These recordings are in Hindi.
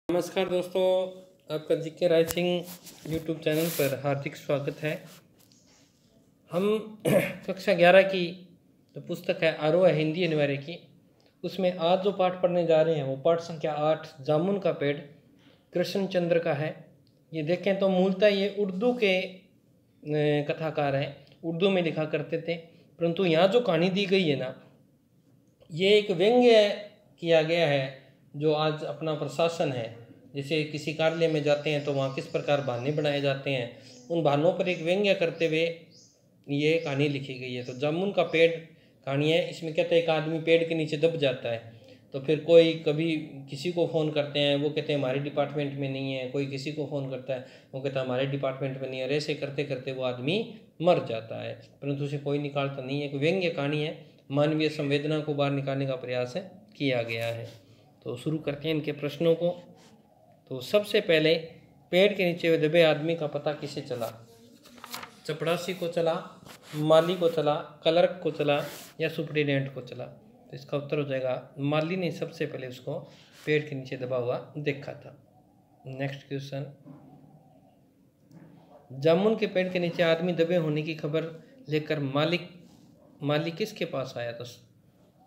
नमस्कार दोस्तों, आपका जीके राइटिंग यूट्यूब चैनल पर हार्दिक स्वागत है। हम कक्षा 11 की जो पुस्तक है आरोह है हिंदी अनिवार्य की, उसमें आज जो पाठ पढ़ने जा रहे हैं वो पाठ संख्या 8 जामुन का पेड़ कृष्णचंद्र का है। ये देखें तो मूलतः ये उर्दू के कथाकार हैं, उर्दू में लिखा करते थे, परंतु यहाँ जो कहानी दी गई है ना, ये एक व्यंग्य किया गया है। जो आज अपना प्रशासन है, जैसे किसी कार्यालय में जाते हैं तो वहाँ किस प्रकार बहाने बनाए जाते हैं, उन बहानों पर एक व्यंग्य करते हुए ये कहानी लिखी गई है। तो जामुन का पेड़ कहानी है। इसमें कहते हैं एक आदमी पेड़ के नीचे दब जाता है, तो फिर कोई कभी किसी को फ़ोन करते हैं, वो कहते हैं हमारे डिपार्टमेंट में नहीं है, कोई किसी को फ़ोन करता है, वो कहता है हमारे डिपार्टमेंट में नहीं है। ऐसे करते करते वो आदमी मर जाता है, परंतु उसे कोई निकालता नहीं है। एक व्यंग्य कहानी है, मानवीय संवेदना को बाहर निकालने का प्रयास किया गया है। तो शुरू करते हैं इनके प्रश्नों को। तो सबसे पहले पेड़ के नीचे दबे आदमी का पता किसे चला? चपड़ासी को चला, माली को चला, क्लर्क को चला या सुपरिटेंडेंट को चला? तो इसका उत्तर हो जाएगा माली ने सबसे पहले उसको पेड़ के नीचे दबा हुआ देखा था। नेक्स्ट क्वेश्चन, जामुन के पेड़ के नीचे आदमी दबे होने की खबर लेकर माली किसके पास आया था?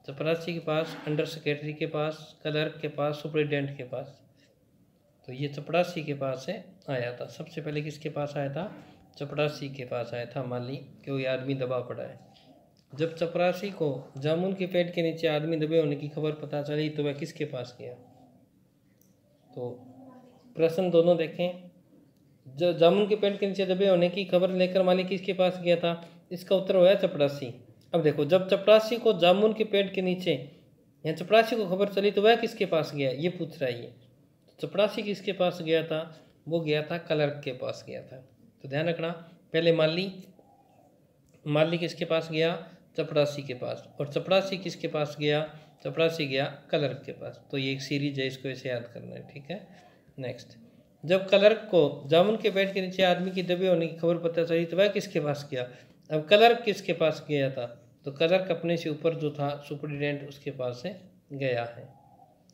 चपरासी के पास, अंडर सेक्रेटरी के पास, क्लर्क के पास, सुपरिटेंडेंट के पास? तो ये चपरासी के पास से आया था। सबसे पहले किसके पास आया था? चपरासी के पास आया था माली, क्योंकि आदमी दबा पड़ा है। जब चपरासी को जामुन के पेड़ के नीचे आदमी दबे होने की खबर पता चली तो वह किसके पास गया? तो प्रश्न दोनों देखें। जब जामुन के पेड़ के नीचे दबे होने की खबर लेकर माली किसके पास गया था? इसका उत्तर हुआ चपरासी। अब देखो, जब चपरासी को जामुन के पेड़ के नीचे या चपरासी को खबर चली तो वह किसके पास गया, ये पूछ रहा है ये। चपरासी किसके पास गया था? वो गया था क्लर्क के पास गया था। तो ध्यान रखना, पहले माली किसके पास गया? चपरासी के पास। और चपरासी किसके पास गया? चपरासी गया क्लर्क के पास। तो ये एक सीरीज है, इसको ऐसे याद करना है, ठीक है। नेक्स्ट, जब क्लर्क को जामुन के पेड़ के नीचे आदमी की दबे होने की खबर पता चली तो वह किसके पास गया? अब क्लर्क किसके पास गया था? तो क्लर्क अपने से ऊपर जो था सुपरिटेंडेंट, उसके पास से गया है।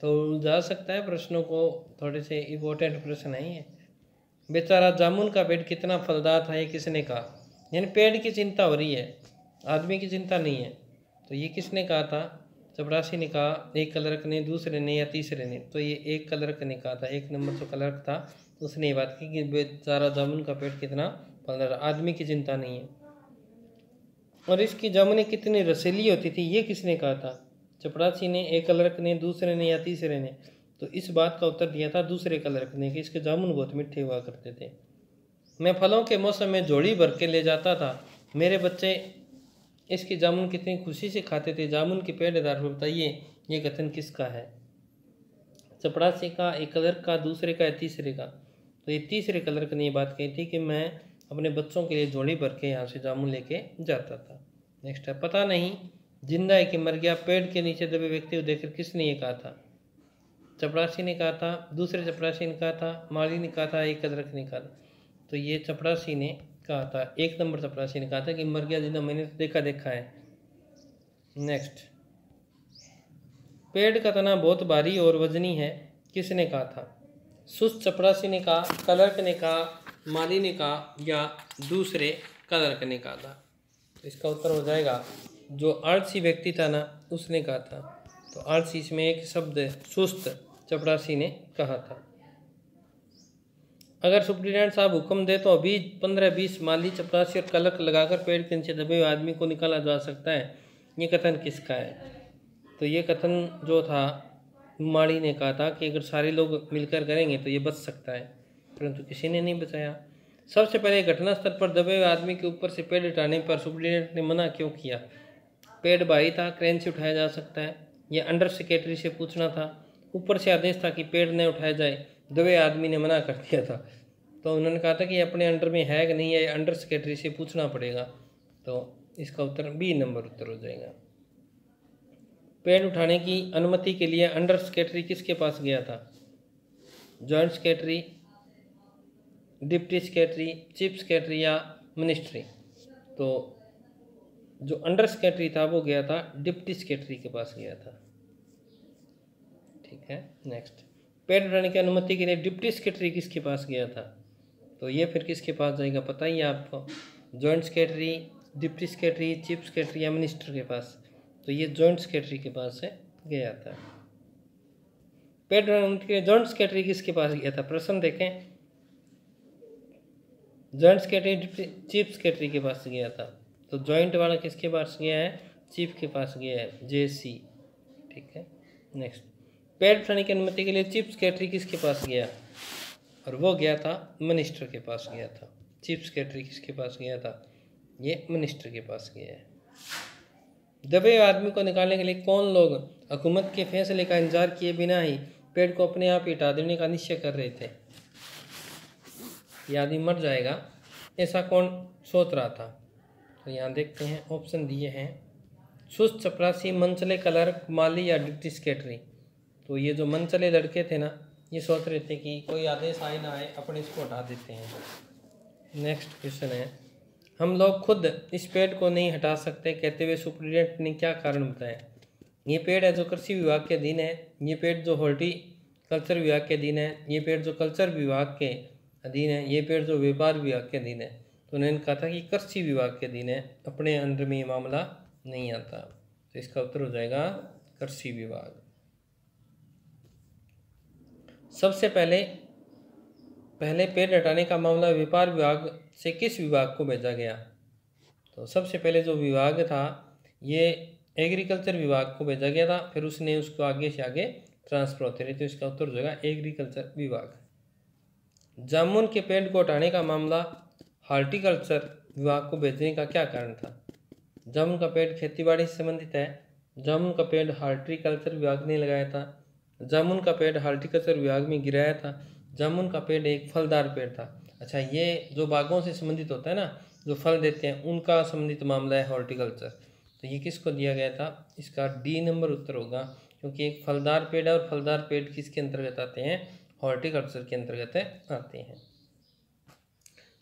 तो उलझा सकता है प्रश्नों को, थोड़े से इम्पोर्टेंट प्रश्न है ये। बेचारा जामुन का पेड़ कितना फलदार था, ये किसने कहा? यानी पेड़ की चिंता हो रही है, आदमी की चिंता नहीं है। तो ये किसने कहा था? चपरासी ने कहा, एक क्लर्क ने, दूसरे ने या तीसरे ने? तो ये एक क्लर्क ने कहा था। एक नंबर जो क्लर्क था उसने ये बात की कि बेचारा जामुन का पेड़ कितना फलदार, आदमी की चिंता नहीं है। और इसकी जामुनें कितनी रसीली होती थी, ये किसने कहा था? चपरासी ने, एक क्लर्क ने, दूसरे ने या तीसरे ने? तो इस बात का उत्तर दिया था दूसरे क्लर्क ने कि इसके जामुन बहुत मीठे हुआ करते थे। मैं फलों के मौसम में झोली भर के ले जाता था, मेरे बच्चे इसकी जामुन कितनी खुशी से खाते थे। जामुन के पेड़ आधार पर बताइए ये कथन किसका है? चपरासी का, एक क्लर्क का, दूसरे का या तीसरे का? तो ये तीसरे क्लर्क ने ये बात कही थी कि मैं अपने बच्चों के लिए झोली भर के यहाँ से जामुन लेके जाता था। नेक्स्ट है, पता नहीं जिंदा है कि मर गया, पेड़ के नीचे दबे व्यक्ति को देखकर किसने ये कहा था? चपरासी ने कहा था, दूसरे चपरासी ने कहा था, माली ने कहा था, एक क्लर्क ने कहा था? तो ये चपरासी ने कहा था, एक नंबर चपरासी ने कहा था कि मर गया जिंदा मैंने तो देखा है। नेक्स्ट, पेड़ का तना बहुत भारी और वजनी है, किसने कहा था? सुस्त चपरासी ने कहा, क्लर्क ने कहा, माली ने कहा या दूसरे क्लर्क ने कहा था? तो इसका उत्तर हो जाएगा जो आलसी व्यक्ति था ना, उसने कहा था। तो आलसी इसमें एक शब्द सुस्त चपरासी ने कहा था। अगर सुप्रीटेंडेंट साहब हुक्म दे तो अभी 15-20 माली, चपरासी और क्लर्क लगाकर पेड़ के नीचे दबे हुए आदमी को निकाला जा सकता है। ये कथन किसका है? तो ये कथन जो था माली ने कहा था कि अगर सारे लोग मिलकर करेंगे तो ये बच सकता है, परंतु किसी ने नहीं बचाया। सबसे पहले घटनास्थल पर दबे हुए आदमी के ऊपर से पेड़ उठाने पर सुप्रीटेंडेंट ने मना क्यों किया? पेड़ भारी था, क्रेन से उठाया जा सकता है। यह अंडर सेक्रेटरी से पूछना था। ऊपर से आदेश था कि पेड़ न उठाया जाए, दबे आदमी ने मना कर दिया था। तो उन्होंने कहा था कि अपने अंडर में है कि नहीं है, अंडर सेक्रेटरी से पूछना पड़ेगा। तो इसका उत्तर बी नंबर उत्तर हो जाएगा। पेड़ उठाने की अनुमति के लिए अंडर सेक्रेटरी किसके पास गया था? Joint secretary, deputy secretary, chief secretary या मिनिस्ट्री? तो जो अंडर सेक्रेटरी था वो गया था डिप्टी सेक्रेटरी के पास गया था, ठीक है। नेक्स्ट, पेट उठाने की अनुमति के लिए डिप्टी सेक्रेटरी किसके पास गया था? तो ये फिर किसके पास जाएगा पता ही है आपको, joint secretary, deputy secretary, chief secretary या मिनिस्टर के पास। तो ये जॉइंट सेक्रेटरी के पास से गया था। पेट उठाने के जॉइंट सेक्रेटरी किसके पास गया था? प्रश्न देखें, joint secretary deputy chief secretary के पास गया था। तो जॉइंट वाला किसके पास गया है? चीफ के पास गया है, जेसी। ठीक है, नेक्स्ट, पेट उठाने की अनुमति के लिए चीफ सेक्रेटरी किसके पास गया? और वो गया था मिनिस्टर के पास गया था। चीफ सेक्रेटरी किसके पास गया था? ये मिनिस्टर के पास गया है। दबे हुए आदमी को निकालने के लिए कौन लोग हुकूमत के फैसले का इंतजार किए बिना ही पेड़ को अपने आप ही हटा देने का निश्चय कर रहे थे? ये आदमी मर जाएगा, ऐसा कौन सोच रहा था? तो यहाँ देखते हैं, ऑप्शन दिए हैं, सुस्त, चपरासी, मनचले, क्लर्क, माली या डिप्टी सेक्रेटरी। तो ये जो मनचले लड़के थे ना, ये सोच रहे थे कि कोई आदेश आए ना आए, अपने इसको हटा देते हैं। नेक्स्ट क्वेश्चन है, हम लोग खुद इस पेड़ को नहीं हटा सकते कहते हुए सुप्रीडेंट ने क्या कारण बताया? ये पेड़ है जो कृषि विभाग के अधीन है, ये पेड़ जो हॉर्टिकल्चर विभाग के अधीन है, ये पेड़ जो कल्चर विभाग के अधीन है, ये पेड़ जो व्यापार विभाग के अधीन है। तो उन्होंने कहा था कि कृषि विभाग के अधीन है, अपने अंडर में ये मामला नहीं आता। तो इसका उत्तर हो जाएगा कृषि विभाग। सबसे पहले पेड़ हटाने का मामला व्यापार विभाग से किस विभाग को भेजा गया? तो सबसे पहले जो विभाग था ये एग्रीकल्चर विभाग को भेजा गया था, फिर उसने उसको आगे से आगे ट्रांसफर होते रहे। तो इसका उत्तर हो जाएगा एग्रीकल्चर विभाग। जामुन के पेड़ को हटाने का मामला हॉर्टिकल्चर विभाग को भेजने का क्या कारण था? जामुन का पेड़ खेतीबाड़ी से संबंधित है, जामुन का पेड़ हॉर्टिकल्चर विभाग ने लगाया था, जामुन का पेड़ हॉर्टिकल्चर विभाग में गिराया था, जामुन का पेड़ एक फलदार पेड़ था। अच्छा, ये जो बागों से संबंधित होता है ना, जो फल देते हैं, उनका संबंधित मामला है हॉर्टिकल्चर। तो ये किसको दिया गया था? इसका डी नंबर उत्तर होगा, क्योंकि एक फलदार पेड़ है और फलदार पेड़ किसके अंतर्गत आते हैं? हॉर्टिकल्चर के अंतर्गत आते हैं।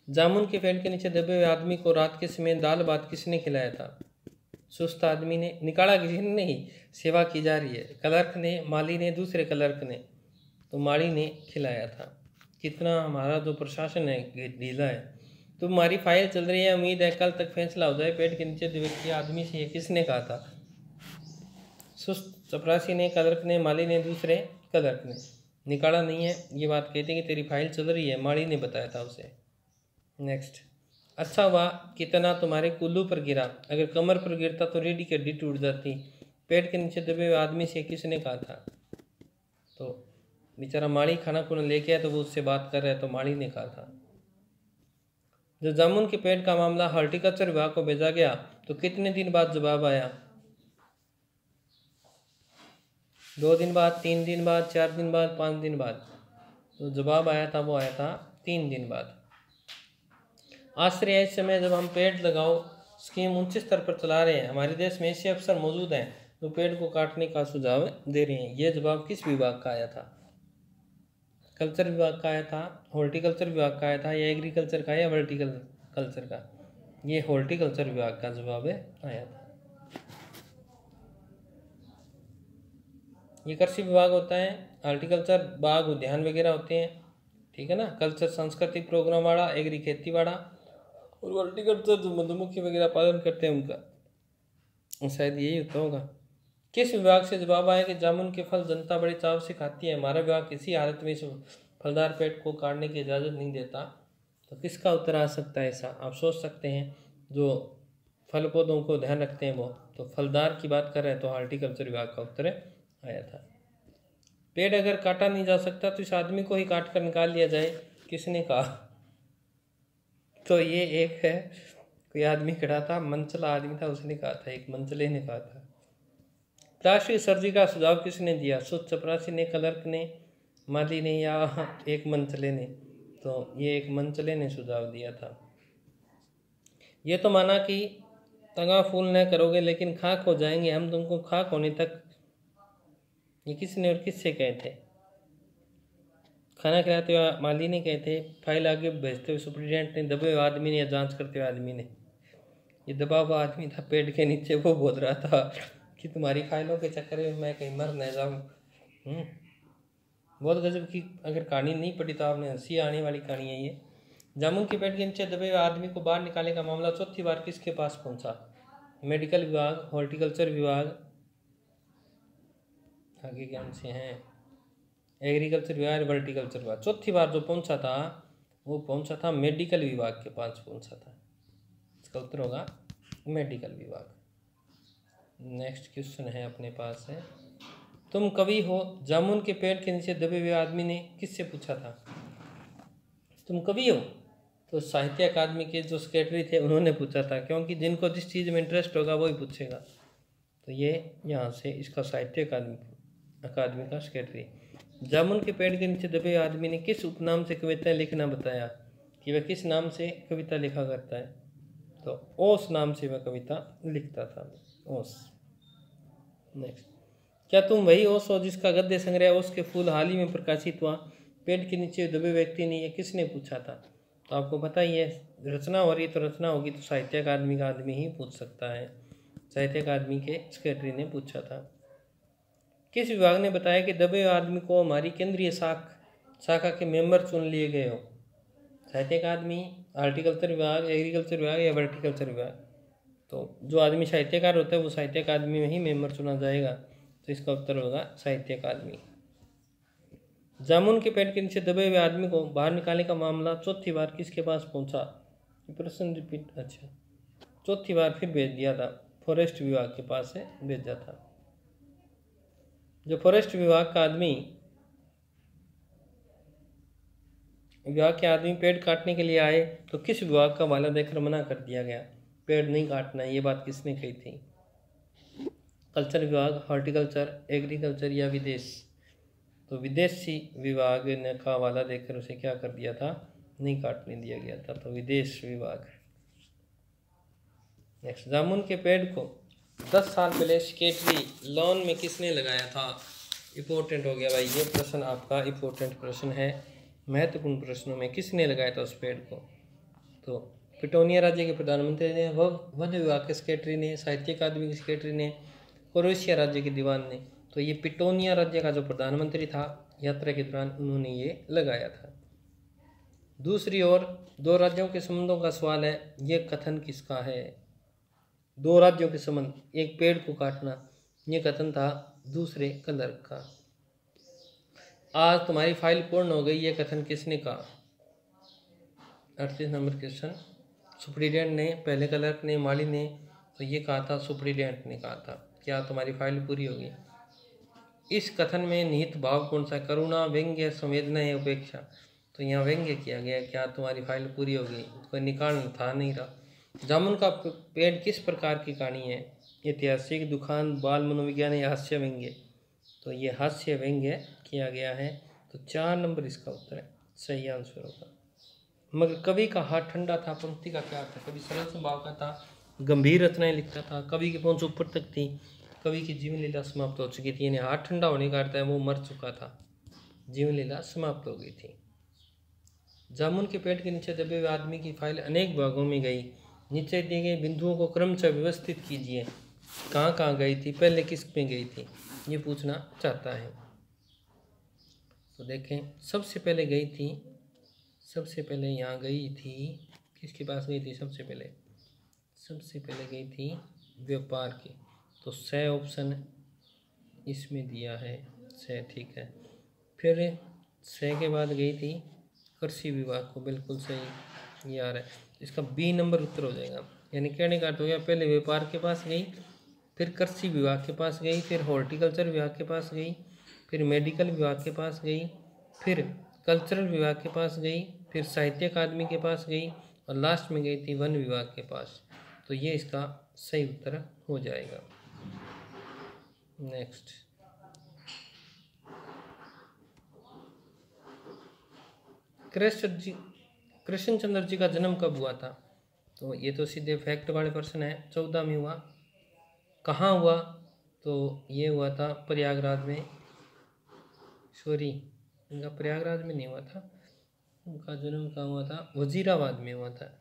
जामुन के पेड़ के नीचे दबे हुए आदमी को रात के समय दाल भात किसने खिलाया था? सुस्त आदमी ने। निकाला किसी ने नहीं, सेवा की जा रही है। क्लर्क ने, माली ने, दूसरे क्लर्क ने। तो माली ने खिलाया था। कितना हमारा जो प्रशासन है ढीला है। तो हमारी फाइल चल रही है, उम्मीद है कल तक फैसला हो जाए। पेड़ के नीचे दबे आदमी से ये किसने कहा था? सुस्त, चपरासी ने, क्लर्क ने, माली ने, दूसरे क्लर्क ने। निकाला नहीं है, ये बात कहते हैं कि तेरी फाइल चल रही है, माली ने बताया था उसे। नेक्स्ट, अच्छा हुआ कितना तुम्हारे कुल्लू पर गिरा, अगर कमर पर गिरता तो रीढ़ की हड्डी टूट जाती। पेड़ के नीचे दबे हुए आदमी से किसने कहा था? तो बेचारा माली खाना खुना लेके आया, तो वो उससे बात कर रहा है, तो माली ने कहा था। जब जामुन के पेड़ का मामला हॉर्टिकल्चर विभाग को भेजा गया तो कितने दिन बाद जवाब आया? 2 दिन बाद, 3 दिन बाद, 4 दिन बाद, 5 दिन बाद। तो जवाब आया था, वो आया था 3 दिन बाद। आश्रय, इस समय जब हम पेड़ लगाओ स्कीम ऊंचे स्तर पर चला रहे हैं, हमारे देश में ऐसे अफसर मौजूद हैं जो पेड़ को काटने का सुझाव दे रहे हैं। ये जवाब किस विभाग का आया था? कल्चर विभाग का आया था, हॉर्टिकल्चर विभाग का आया था, या एग्रीकल्चर का, या वर्टिकल्चर का? ये हॉर्टिकल्चर विभाग का जवाब आया था। ये कृषि विभाग होता है, हॉर्टिकल्चर बाग उद्यान वगैरह होते हैं, ठीक है ना। कल्चर सांस्कृतिक प्रोग्राम वाला, एग्री खेती वाला, और हॉर्टिकल्चर जो मधुमक्खी वगैरह पालन करते हैं उनका, शायद यही होता होगा। किस विभाग से जवाब आया कि जामुन के फल जनता बड़े चाव से खाती है, हमारा विभाग किसी हालत में इस फलदार पेड़ को काटने की इजाज़त नहीं देता? तो किसका उत्तर आ सकता है ऐसा? आप सोच सकते हैं, जो फल पौधों को ध्यान रखते हैं वो। तो फलदार की बात कर रहे हैं, तो हॉर्टिकल्चर विभाग का उत्तर आया था। पेड़ अगर काटा नहीं जा सकता तो इस आदमी को ही काट कर निकाल लिया जाए, किसने कहा? तो ये एक है, कोई आदमी खड़ा था, मंचला आदमी था, उसने कहा था, एक मंचले ने कहा था। प्लास्टिक सर्जरी का सुझाव किसने दिया? सुस्त, चपरासी ने, क्लर्क ने, माली ने, या एक मंचले ने? तो ये एक मंचले ने सुझाव दिया था। ये तो माना कि तगा फूल न करोगे लेकिन खाक हो जाएंगे हम, तुमको खाक होने तक। ये किसने और किससे कहे थे? खाना खिलाते हुए माली ने कहे थे, फाइल आगे भेजते हुए सुप्रीडेंट ने, दबे हुए आदमी ने, या जांच करते हुए आदमी ने? ये दबा हुआ आदमी था पेड़ के नीचे, वो बोल रहा था कि तुम्हारी फाइलों के चक्कर में मैं कहीं मर न जाऊं। बहुत गजब की, अगर कहानी नहीं पढ़ी तो आपने हंसी आने वाली कहानी है ये। जामुन के पेड़ के नीचे दबे हुए आदमी को बाहर निकालने का मामला चौथी बार किसके पास पहुंचा? मेडिकल विभाग, हॉर्टिकल्चर विभाग, आगे क्या से हैं, एग्रीकल्चर विभाग, वर्टिकल्चर विभाग। चौथी बार जो पहुंचा था वो पहुंचा था मेडिकल विभाग के पास पहुंचा था। इसका उत्तर होगा मेडिकल विभाग। नेक्स्ट क्वेश्चन है अपने पास है, तुम कवि हो, जामुन के पेड़ के नीचे दबे हुए आदमी ने किससे पूछा था? तुम कवि हो, तो साहित्य अकादमी के जो सेक्रेटरी थे उन्होंने पूछा था, क्योंकि जिनको जिस चीज़ में इंटरेस्ट होगा वही पूछेगा। तो ये यहाँ से इसका साहित्य अकादमी का सेक्रेटरी। जामुन के पेड़ के नीचे दबे आदमी ने किस उपनाम से कविताएं लिखना बताया, कि वह किस नाम से कविता लिखा करता है? तो ओस नाम से वह कविता लिखता था, ओस। नेक्स्ट, क्या तुम वही ओस हो जिसका गद्य संग्रह ओस के फूल हाल ही में प्रकाशित हुआ? पेड़ के नीचे दबे व्यक्ति ने, ये किसने पूछा था? तो आपको पता ही है, रचना हो रही तो रचना होगी तो साहित्य अकादमी का आदमी ही पूछ सकता है। साहित्य अकादमी के सेक्रेटरी ने पूछा था। किस विभाग ने बताया कि दबे हुए आदमी को हमारी केंद्रीय शाखा के मेंबर चुन लिए गए हो? साहित्य अकादमी, हॉर्टिकल्चर विभाग, एग्रीकल्चर विभाग या वर्टिकल्चर विभाग? तो जो आदमी साहित्यकार होता है वो साहित्य अकादमी में ही मेंबर चुना जाएगा, तो इसका उत्तर होगा साहित्य अकादमी। जामुन के पेड़ के नीचे दबे हुए आदमी को बाहर निकालने का मामला चौथी बार किसके पास पहुंचा? प्रश्न रिपीट, अच्छा, चौथी बार फिर भेज दिया था, फॉरेस्ट विभाग के पास से भेजा था। जो फॉरेस्ट विभाग के आदमी पेड़ काटने के लिए आए तो किस विभाग का हवाला देकर मना कर दिया गया? पेड़ नहीं काटना है, ये बात किसने कही थी? कल्चर विभाग, हॉर्टिकल्चर, एग्रीकल्चर या विदेश? तो विदेशी विभाग ने का हवाला देकर उसे क्या कर दिया था? नहीं काटने दिया गया था, तो विदेश विभाग। नेक्स्ट, जामुन के पेड़ को 10 साल पहले सेक्रेटरी लॉन में किसने लगाया था? इम्पोर्टेंट हो गया भाई, ये प्रश्न आपका इम्पोर्टेंट प्रश्न है। महत्वपूर्ण प्रश्नों में किसने लगाया था उस पेड़ को? तो पिटोनिया राज्य के प्रधानमंत्री ने, वन विभाग के सेक्रेटरी ने, साहित्य अकादमी के सेक्रेटरी ने, क्रोएशिया राज्य के दीवान ने? तो ये पिटोनिया राज्य का जो प्रधानमंत्री था, यात्रा के दौरान उन्होंने ये लगाया था। दूसरी ओर दो राज्यों के संबंधों का सवाल है, ये कथन किसका है? दो राज्यों के संबंध, एक पेड़ को काटना, ये कथन था दूसरे क्लर्क का। आज तुम्हारी फाइल पूर्ण हो गई, ये कथन किसने कहा? 38 नंबर क्वेश्चन। सुप्रीडेंट ने, पहले क्लर्क ने, माली ने? तो ये कहा था सुप्रीडेंट ने कहा था, क्या तुम्हारी फाइल पूरी होगी। इस कथन में निहित भाव कौन सा? करुणा, व्यंग्य, संवेदना या उपेक्षा? तो यहाँ व्यंग्य किया गया, क्या तुम्हारी फाइल पूरी होगी, कोई निकाल था नहीं रहा। जामुन का पेड़ किस प्रकार की कहानी है? ऐतिहासिक, दुखान, बाल मनोविज्ञान या हास्य व्यंग्य? तो ये हास्य व्यंग्य किया गया है, तो 4 नंबर इसका उत्तर है, सही आंसर होगा। मगर कवि का हाथ ठंडा था, पंक्ति का क्या था? कवि सरल स्वभाव का था, गंभीर रचनाएं लिखता था, कवि की पहुंच ऊपर तक थी, कवि की जीवन लीला समाप्त हो चुकी थी। यानी हाथ ठंडा होने का अर्थ है वो मर चुका था, जीवन लीला समाप्त हो गई थी। जामुन के पेड़ के नीचे दबे हुए आदमी की फाइल अनेक भागों में गई, नीचे दिए गए बिंदुओं को क्रमशः व्यवस्थित कीजिए। कहाँ कहाँ गई थी, पहले किस में गई थी, ये पूछना चाहता है। तो देखें, सबसे पहले यहाँ गई थी, किसके पास गई थी? सबसे पहले गई थी व्यापार की, तो स ऑप्शन इसमें दिया है, स ठीक है। फिर स के बाद गई थी कृषि विभाग को, बिल्कुल सही, ये आ रहा है, इसका बी नंबर उत्तर हो जाएगा। यानी कहने का अर्थ हो गया, पहले व्यापार के पास गई, फिर कृषि विभाग के पास गई, फिर हॉर्टिकल्चर विभाग के पास गई, फिर मेडिकल विभाग के पास गई, फिर कल्चरल विभाग के पास गई, फिर साहित्य अकादमी के पास गई और लास्ट में गई थी वन विभाग के पास। तो ये इसका सही उत्तर हो जाएगा। नेक्स्ट, कृष्णचंद्र जी का जन्म कब हुआ था? तो ये तो सीधे फैक्ट वाले प्रश्न है। 14 में हुआ। कहाँ हुआ? तो ये हुआ था प्रयागराज में, सॉरी इनका प्रयागराज में नहीं हुआ था, उनका जन्म कहाँ हुआ था? वजीराबाद में हुआ था,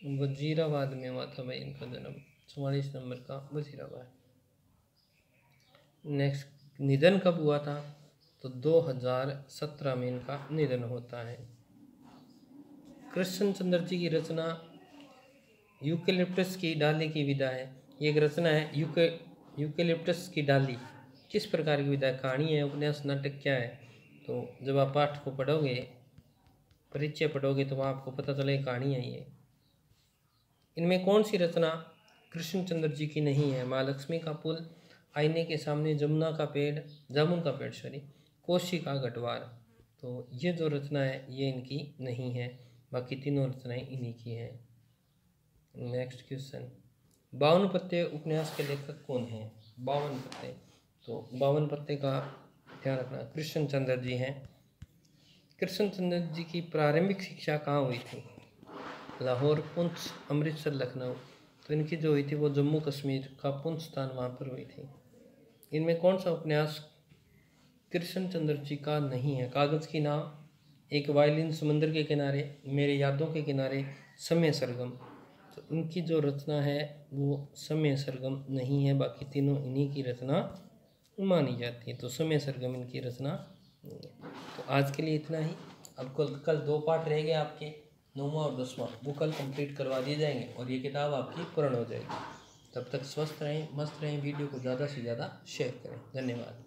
वजीराबाद में हुआ था भाई इनका जन्म, 44 नंबर का वजीराबाद। नेक्स्ट निधन कब हुआ था, तो 2017 में इनका निधन होता है। कृष्ण चंद्र जी की रचना यूकेलिप्टस की डाली की विदा है। ये एक रचना है यूकेलिप्टस की डाली। किस प्रकार की विधा है, कहानी है, उपन्यास, नाटक, क्या है? तो जब आप पाठ को पढ़ोगे, परिचय पढ़ोगे, तो वहाँ आपको पता चलेगा कहानी है ये। इनमें कौन सी रचना कृष्णचंद्र जी की नहीं है? महालक्ष्मी का पुल, आईने के सामने जमुना का पेड़, जामुन का पेड़ सॉरी, कोशी का गटवार। तो ये जो रचना है ये इनकी नहीं है, बाकी तीनों रचनाएं इन्हीं की हैं। नेक्स्ट क्वेश्चन, 52 पत्ते उपन्यास के लेखक कौन हैं? 52 पत्ते, तो 52 पत्ते का ध्यान रखना कृष्णचंद्र जी हैं। कृष्णचंद्र जी की प्रारंभिक शिक्षा कहाँ हुई थी? लाहौर, पुंछ, अमृतसर, लखनऊ। तो इनकी जो हुई थी वो जम्मू कश्मीर का पुंछ स्थान वहाँ पर हुई थी। इनमें कौन सा उपन्यास कृष्णचंद्र जी का नहीं है? कागज़ की नाव, एक वायलिन, समुद्र के किनारे, मेरे यादों के किनारे, समय सरगम। तो इनकी जो रचना है वो समय सरगम नहीं है, बाकी तीनों इन्हीं की रचना मानी जाती है। तो समय सरगम इनकी रचना नहीं है। तो आज के लिए इतना ही। अब कल 2 पार्ट रह गए आपके, 9वां और 10वां, वो कल कंप्लीट करवा दिए जाएंगे और ये किताब आपकी पूर्ण हो जाएगी। तब तक स्वस्थ रहें, मस्त रहें, वीडियो को ज़्यादा से ज़्यादा शेयर करें। धन्यवाद।